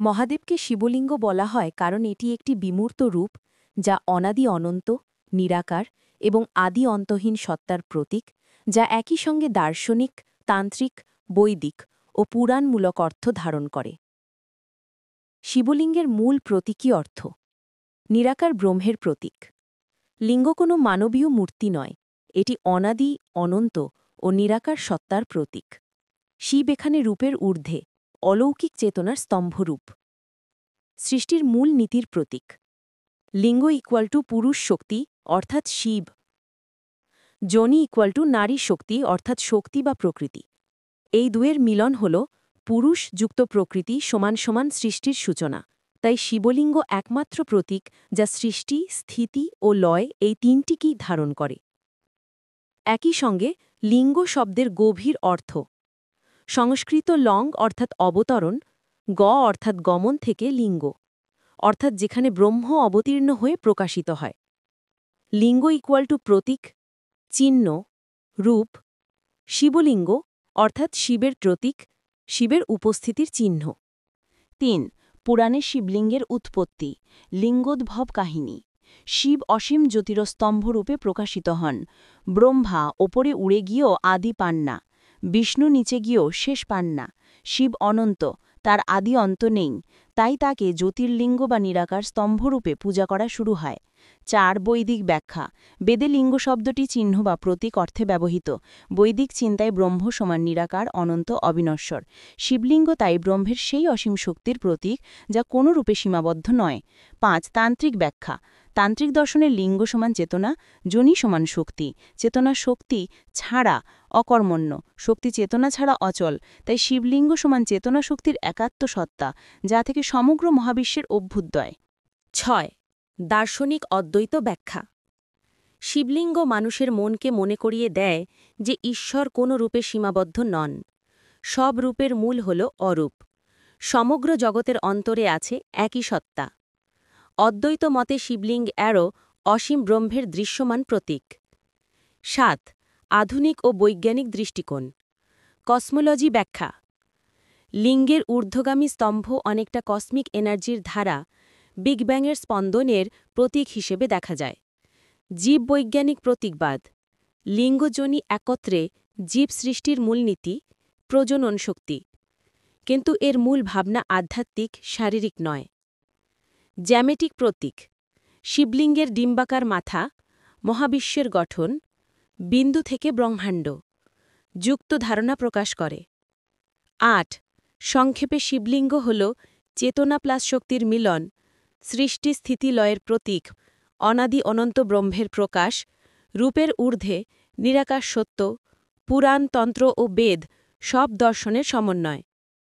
মহাদেবকে শিবলিঙ্গ বলা হয় কারণ এটি একটি বিমূর্ত রূপ যা অনাদি অনন্ত, নিরাকার এবং আদি অন্তহীন সত্তার প্রতীক, যা একই সঙ্গে দার্শনিক, তান্ত্রিক, বৈদিক ও পুরাণমূলক অর্থ ধারণ করে। শিবলিঙ্গের মূল প্রতীকী অর্থ: নিরাকার ব্রহ্মের প্রতীক। লিঙ্গ কোনো মানবীয় মূর্তি নয়, এটি অনাদি, অনন্ত ও নিরাকার সত্তার প্রতীক। শিব এখানে রূপের ঊর্ধ্বে, অলৌকিক চেতনার স্তম্ভরূপ। সৃষ্টির মূল নীতির প্রতীক। লিঙ্গ পুরুষ শক্তি অর্থাৎ শিব, যোনি নারী শক্তি অর্থাৎ শক্তি বা প্রকৃতি। এই দুয়ের মিলন হল পুরুষ যুক্ত প্রকৃতি সমান সমান সৃষ্টির সূচনা। তাই শিবলিঙ্গ একমাত্র প্রতীক যা সৃষ্টি, স্থিতি ও লয় এই তিনটিকেই ধারণ করে। একই সঙ্গে লিঙ্গ শব্দের গভীর অর্থ। সংস্কৃত লং অর্থাৎ অবতরণ, গ অর্থাৎ গমন থেকে লিঙ্গ, অর্থাৎ যেখানে ব্রহ্ম অবতীর্ণ হয়ে প্রকাশিত হয়। লিঙ্গ প্রতীক, চিহ্ন, রূপ। শিবলিঙ্গ অর্থাৎ শিবের প্রতীক, শিবের উপস্থিতির চিহ্ন। ৩. পুরাণে শিবলিঙ্গের উৎপত্তি, লিঙ্গোদ্ভব কাহিনী। শিব অসীম জ্যোতিরস্তম্ভরূপে প্রকাশিত হন। ব্রহ্মা ওপরে উড়ে গিয়েও আদি পান না, বিষ্ণু নিচে গিয়েও শেষ পান না। শিব অনন্ত, তার আদি অন্ত নেই, তাই তাকে জ্যোতির্লিঙ্গ বা নিরাকার স্তম্ভরূপে পূজা করা শুরু হয়। ৪. বৈদিক ব্যাখ্যা। বেদে লিঙ্গ শব্দটি চিহ্ন বা প্রতীক অর্থে ব্যবহৃত। বৈদিক চিন্তায় ব্রহ্ম সমান নিরাকার, অনন্ত, অবিনশ্বর। শিবলিঙ্গ তাই ব্রহ্মের সেই অসীম শক্তির প্রতীক যা কোনো রূপে সীমাবদ্ধ নয়। ৫. তান্ত্রিক ব্যাখ্যা। তান্ত্রিক দর্শনে লিঙ্গ সমান চেতনা, যোনি সমান শক্তি। চেতনা শক্তি ছাড়া অকর্মণ্য, শক্তি চেতনা ছাড়া অচল। তাই শিবলিঙ্গ সমান চেতনা শক্তির একাত্ম সত্তা, যা থেকে সমগ্র মহাবিশ্বের অভ্যুদয়। ৬. দার্শনিক অদ্বৈত ব্যাখ্যা। শিবলিঙ্গ মানুষের মনকে মনে করিয়ে দেয় যে ঈশ্বর কোনো রূপে সীমাবদ্ধ নন। সব রূপের মূল হল অরূপ। সমগ্র জগতের অন্তরে আছে একই সত্তা। অদ্বৈত মতে শিবলিঙ্গ অসীম ব্রহ্মের দৃশ্যমান প্রতীক। ৭. আধুনিক ও বৈজ্ঞানিক দৃষ্টিকোণ। কসমোলজি ব্যাখ্যা। লিঙ্গের ঊর্ধ্বগামী স্তম্ভ অনেকটা কসমিক এনার্জির ধারা, বিগ ব্যাংয়ের স্পন্দনের প্রতীক হিসেবে দেখা যায়। জীববৈজ্ঞানিক প্রতীকবাদ। লিঙ্গযোনি একত্রে জীব সৃষ্টির মূলনীতি, প্রজনন শক্তি। কিন্তু এর মূল ভাবনা আধ্যাত্মিক, শারীরিক নয়। জ্যামিতিক প্রতীক। শিবলিঙ্গের ডিম্বাকার মাথা, মহাবিশ্বের গঠন, বিন্দু থেকে ব্রহ্মাণ্ড যুক্ত ধারণা প্রকাশ করে। ৮. সংক্ষেপে শিবলিঙ্গ হল চেতনা প্লাস শক্তির মিলন, সৃষ্টি স্থিতি লয়ের প্রতীক, অনাদি অনন্ত ব্রহ্মের প্রকাশ, রূপের ঊর্ধ্বে নিরাকার সত্য, পুরাণ, তন্ত্র ও বেদ সব দর্শনের সমন্বয়।